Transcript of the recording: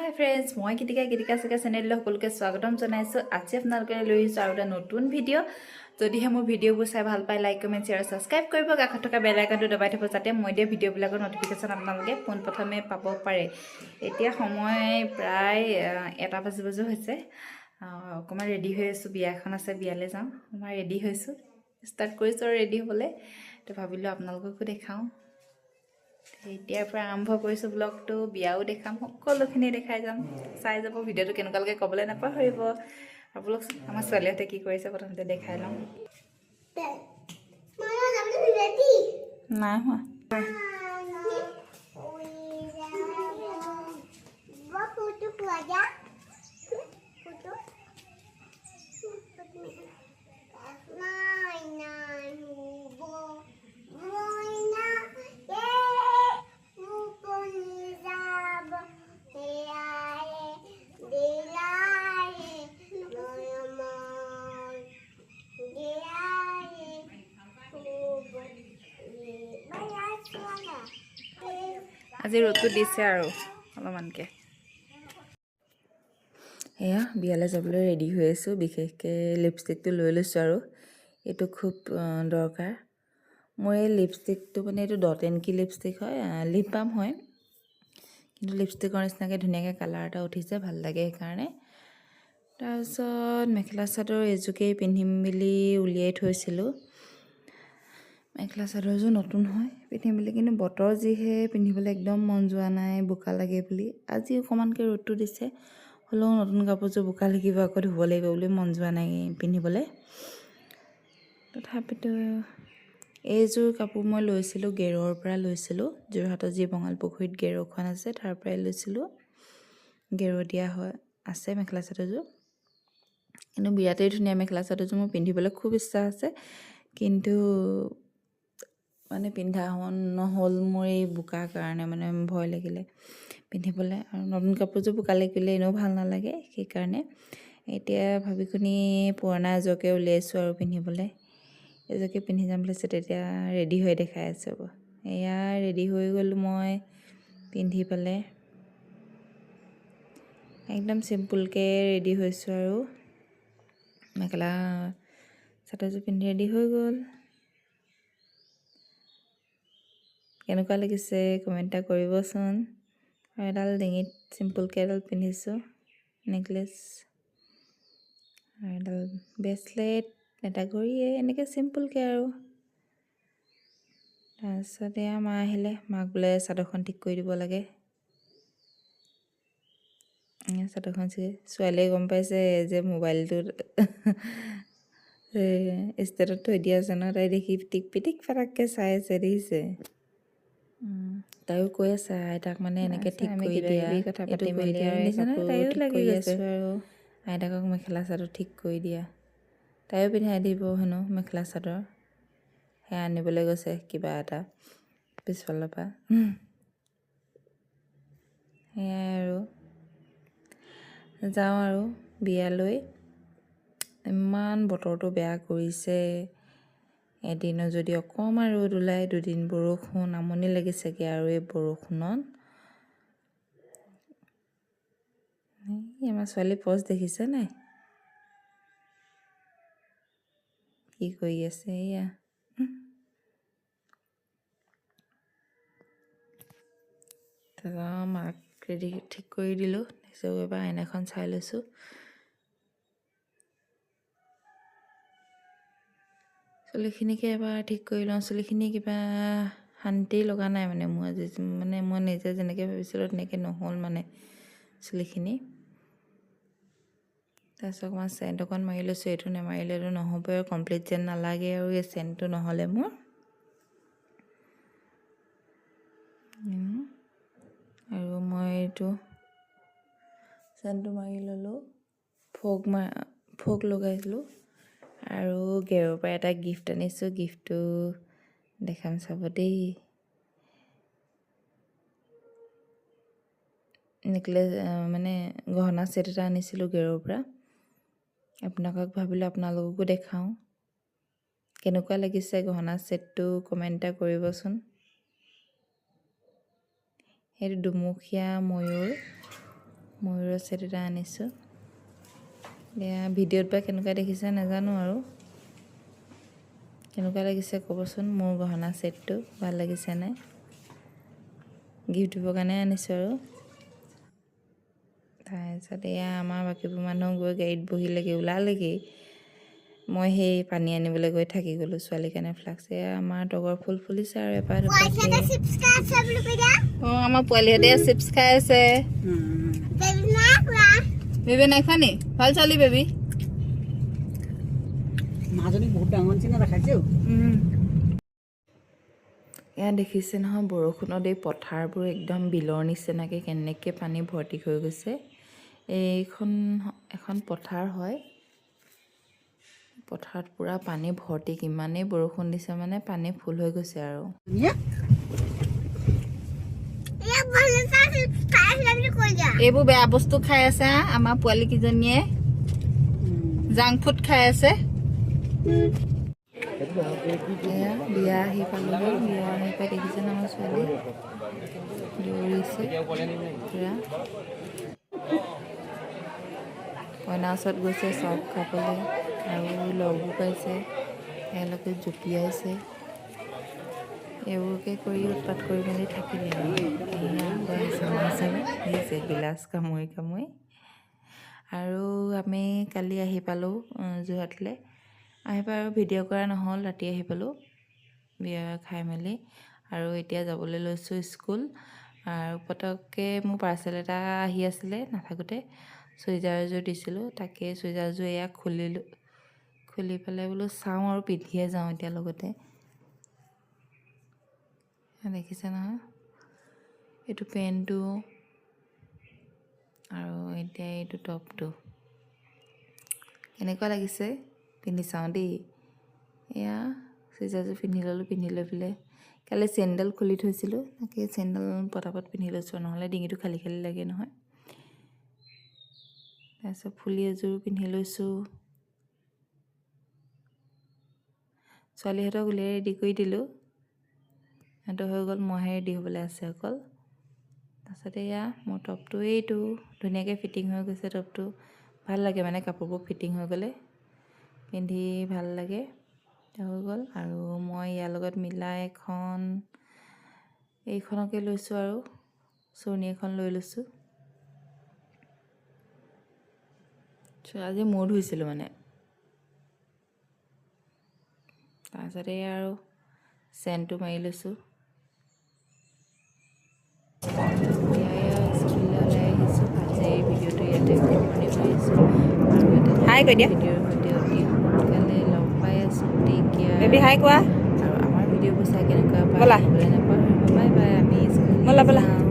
হাই friends, মই গীতিকা চেনেললৈ সকলোকে স্বাগতম জনাইছোঁ। আজি আপোনালোকে লৈ আহিছোঁ আৰু এটা নতুন ভিডিঅ'। যদিহে মোৰ ভিডিঅ'বোৰ চাই ভাল পায়, লাইক কমেণ্ট শ্বেয়াৰ ছাবস্ক্ৰাইব কৰিব, কাষত থকা বেল আইকনটো দবাই থ'ব, যাতে মই দিয়া ভিডিঅ'বিলাকৰ ন'টিফিকেশ্যন আপোনালোকে পোনপ্ৰথমে পাব পাৰে। এতিয়া সময় প্ৰায় 1 বাজো হৈছে। অকণমান ৰেডি হৈ আছোঁ, বিয়া এখন আছে, বিয়ালৈ যাওঁ। অকণমান ৰেডি হৈছোঁ, ষ্টাৰ্ট কৰিছোঁ আৰু ৰেডি হ'বলৈ। তো ভাবিলোঁ আপোনালোককো দেখাওঁ। এতিয়াৰ পৰা আৰম্ভ কৰিছোঁ ব্লগটো, বিয়াও দেখাম, সকলোখিনি দেখাই যাম। চাই যাব, ভিডিঅ'টো কেনেকুৱা লাগে ক'বলৈ নাপাহৰিব। আৰু ব্লগচোন আমাৰ ছোৱালীহঁতে কি কৰিছে প্ৰথমতে দেখাই লওঁ। নাই হোৱা। আজি ৰ'দটো দিছে আৰু অলপমানকৈ। এয়া বিয়ালৈ যাবলৈ ৰেডি হৈ আছোঁ। বিশেষকৈ লিপষ্টিকটো লৈ লৈছোঁ আৰু এইটো খুব দৰকাৰ। মোৰ এই লিপষ্টিকটো মানে এইটো ডট এণ্ড কি লিপষ্টিক হয়, লিপ বাম হয়, কিন্তু লিপষ্টিকৰ নিচিনাকৈ ধুনীয়াকৈ কালাৰ এটা উঠিছে, ভাল লাগে সেইকাৰণে। তাৰপিছত মেখেলা চাদৰ এযোৰকেই পিন্ধিম বুলি উলিয়াই থৈছিলোঁ। মেখেলা চাদৰযোৰ নতুন হয়, পিন্ধিম বুলি, কিন্তু বতৰ যিহে পিন্ধিবলৈ একদম মন যোৱা নাই, বোকা লাগে বুলি। আজি অকণমানকৈ ৰ'দটো দিছে, হ'লেও নতুন কাপোৰযোৰ বোকা লাগিব, আকৌ ধুব লাগিব বুলি মন যোৱা নাই পিন্ধিবলৈ। তথাপিতো এইযোৰ কাপোৰ মই লৈছিলোঁ গেৰৰ পৰা লৈছিলোঁ, যোৰহাটৰ যি বঙালপুখুৰীত গেৰখন আছে তাৰ পৰাই লৈছিলোঁ। গেৰ দিয়া হয় আছে মেখেলা চাদৰযোৰ, কিন্তু বিৰাটেই ধুনীয়া মেখেলা চাদৰযোৰ। মোৰ পিন্ধিবলৈ খুব ইচ্ছা আছে, কিন্তু মানে পিন্ধা নহ'ল মোৰ এই বোকাৰ কাৰণে, মানে ভয় লাগিলে পিন্ধিবলৈ। আৰু নতুন কাপোৰযোৰ বোকা লাগিলে এনেও ভাল নালাগে, সেইকাৰণে এতিয়া ভাবি শুনি পুৰণা এযোৰকে উলিয়াইছোঁ আৰু পিন্ধিবলৈ। এযোৰকে পিন্ধি যাম বুলিছে, তেতিয়া ৰেডি হৈ দেখাই আছোঁ। এয়া ৰেডি হৈ গ'লোঁ মই পিন্ধি পেলাই, একদম চিম্পুলকৈ ৰেডি হৈছোঁ আৰু মেখেলা চাদৰযোৰ পিন্ধি ৰেডি হৈ গ'ল। কেনেকুৱা লাগিছে কমেণ্ট এটা কৰিবচোন। আৰু এডাল ডিঙিত চিম্পুলকৈ এডাল পিন্ধিছোঁ নেকলেছ, আৰু এডাল ব্ৰেচলেট, এটা ঘড়ীয়ে, এনেকৈ চিম্পুলকৈ আৰু। তাৰপিছত এয়া মা আহিলে, মাক বোলে চাদৰখন ঠিক কৰি দিব লাগে। চাদৰখন ছোৱালীয়ে গম পাইছে যে মোবাইলটোত ষ্টেটত থৈ দিয়া আছে ন, তাই দেখি পিটিক পিটিক ফাটাককৈ চাই আছে, দেখিছে। তাইও কৈ আছে আইতাক মানে এনেকৈ ঠিক কৰি দিয়া, কথা পাতি মেলি আৰু তাইও লাগি গৈছে আৰু আইতাকক মেখেলা চাদৰ ঠিক কৰি দিয়া। তাইও পিন্ধাই দিব হেনো মেখেলা চাদৰ, সেয়া আনিবলৈ গৈছে কিবা এটা পিছফালৰ পৰা। সেয়াই আৰু যাওঁ আৰু বিয়ালৈ। ইমান বতৰটো বেয়া কৰিছে, এদিনো যদি অকণমান ৰ'দ ওলায়, দুদিন বৰষুণ, আমনি লাগিছেগৈ আৰু এই বৰষুণত। আমাৰ ছোৱালী পজ দেখিছে নাই, কি কৰি আছে এয়া। তাৰপৰা মাক ৰেডি ঠিক কৰি দিলোঁ, তাৰপিছত এবাৰ আইনাখন চাই লৈছোঁ। চুলিখিনিকে এবাৰ ঠিক কৰি লওঁ। চুলিখিনি কিবা শান্তি লগা নাই মানে মোৰ আজি, মানে মই নিজে যেনেকৈ ভাবিছিলোঁ তেনেকৈ নহ'ল মানে চুলিখিনি। তাৰপিছত অকণমান চেণ্ট অকণ মাৰি লৈছোঁ, এইটো নেমাৰিলেতো নহ'বই আৰু, কমপ্লিট যেন নালাগে আৰু এই চেণ্টটো নহ'লে মোৰ। আৰু মই এইটো চেণ্টটো মাৰি ল'লোঁ, ফোক লগাইছিলোঁ। আৰু গেৰৰ পৰা এটা গিফ্ট আনিছোঁ, গিফ্টটো দেখাম চাব দেই। নেকলেছ মানে গহনা ছেট এটা আনিছিলোঁ গেৰৰ পৰা, আপোনালোকক ভাবিলোঁ আপোনালোককো দেখাওঁ। কেনেকুৱা লাগিছে গহনা ছেটটো কমেণ্ট এটা কৰিবচোন। সেইটো দুমুখীয়া ছেট এটা আনিছোঁ এয়া ভিডিঅ'ত বা কেনেকুৱা দেখিছে নাজানো আৰু কেনেকুৱা লাগিছে ক'বচোন মোৰ গহনা ছেটটো ভাল লাগিছে নাই গিফ্ট দিবৰ কাৰণে আনিছোঁ আৰু তাৰপিছত এয়া আমাৰ বাকীবোৰ মানুহ গৈ গাড়ীত বহিলেগৈ ওলালেগৈ মই সেই পানী আনিবলৈ গৈ থাকি গ'লোঁ ছোৱালীৰ কাৰণে ফ্লাক্স এয়া আমাৰ তগৰ ফুল ফুলিছে আৰু এপাহ অঁ আমাৰ পোৱালিহঁতে চিপছ খাই আছে বেবী নাই খোৱা নি ভাল ছোৱালী বেবী মাজনী বহুত ডাঙৰ নিচিনা দেখাইছে এয়া দেখিছে নহয় বৰষুণত এই পথাৰবোৰ একদম বিলৰ নিচিনাকৈ কেনেকৈ পানী ভৰ্তি হৈ গৈছে এইখন এখন পথাৰ হয় পথাৰত পূৰা পানী ভৰ্তি কিমানেই বৰষুণ দিছে মানে পানী ফুল হৈ গৈছে আৰু এইবোৰ বেয়া বস্তু খাই আছে আমাৰ পোৱালি কেইজনীয়ে জাংক ফুড খাই আছে এয়া বিয়া আহি পালোঁ বিয়া আহি পাই দেখিছে আমাৰ ছোৱালী দৌৰিছে পূৰা কইনাৰ ওচৰত গৈছে চব খাবলৈ আৰু লগো পাইছে এওঁলোকে জঁপিয়াইছে এইবোৰকে কৰি উৎপাত কৰি মেলি থাকিলে আহিছে গিলাচ কামুৰি কামুৰি আৰু আমি কালি আহি পালোঁ যোৰহাটলৈ আহি পাই আৰু ভিডিঅ' কৰা নহ'ল ৰাতি আহি পালোঁ বিয়া খাই মেলি আৰু এতিয়া যাবলৈ লৈছোঁ স্কুল আৰু পটককৈ মোৰ পাৰ্চেল এটা আহি আছিলে নাথাকোঁতে চুইজাৰ এযোৰ দিছিলোঁ তাকে চুইজাৰযোৰ এয়া খুলিলোঁ খুলি পেলাই বোলো চাওঁ আৰু পিন্ধিয়ে যাওঁ এতিয়া লগতে দেখিছে নহয় এইটো পেণ্টটো আৰু এতিয়া এইটো টপটো কেনেকুৱা লাগিছে পিন্ধি চাওঁ দেই এয়া চুইজাৰযোৰ পিন্ধি ল'লোঁ পিন্ধি লৈ পেলাই কালি চেণ্ডেল খুলি থৈছিলোঁ তাকে চেণ্ডেল পটাপট পিন্ধি লৈছোঁ নহ'লে ডিঙিটো খালী খালী লাগে নহয় তাৰপিছত ফুলি এযোৰ পিন্ধি লৈছোঁ ছোৱালীহঁতক উলিয়াই ৰেডি কৰি দিলোঁ সিহঁতৰ হৈ গ'ল মইহে ৰেডি হ'বলৈ আছে অকল তাৰপিছত এয়া মোৰ টপটো এইটো ধুনীয়াকৈ ফিটিং হৈ গৈছে টপটো ভাল লাগে মানে কাপোৰবোৰ ফিটিং হৈ গ'লে পিন্ধি ভাল লাগে হৈ গ'ল আৰু মই ইয়াৰ লগত মিলাই এইখনকে লৈছোঁ আৰু চুৰ্ণি এখন লৈ লৈছোঁ আজি মূৰ ধুইছিলোঁ মানে তাৰপিছতে আৰু চেণ্টটো মাৰি লৈছোঁ স্কুললৈ ওলাই আহিছোঁ আজি এই ভিডিঅ'টো ইয়াতে সামৰণি মাৰিছোঁ আৰু এটা হাই কৈ দিয়া ভিডিঅ'ৰ সৈতে অতি সোনকালে লগ পাই আছোঁ টেক কেয়াৰ বেবী হাই কোৱা আৰু আমাৰ ভিডিঅ'বোৰ চাই কেনেকুৱা পাই নাপাহৰিব বাই বাই আমি স্কুল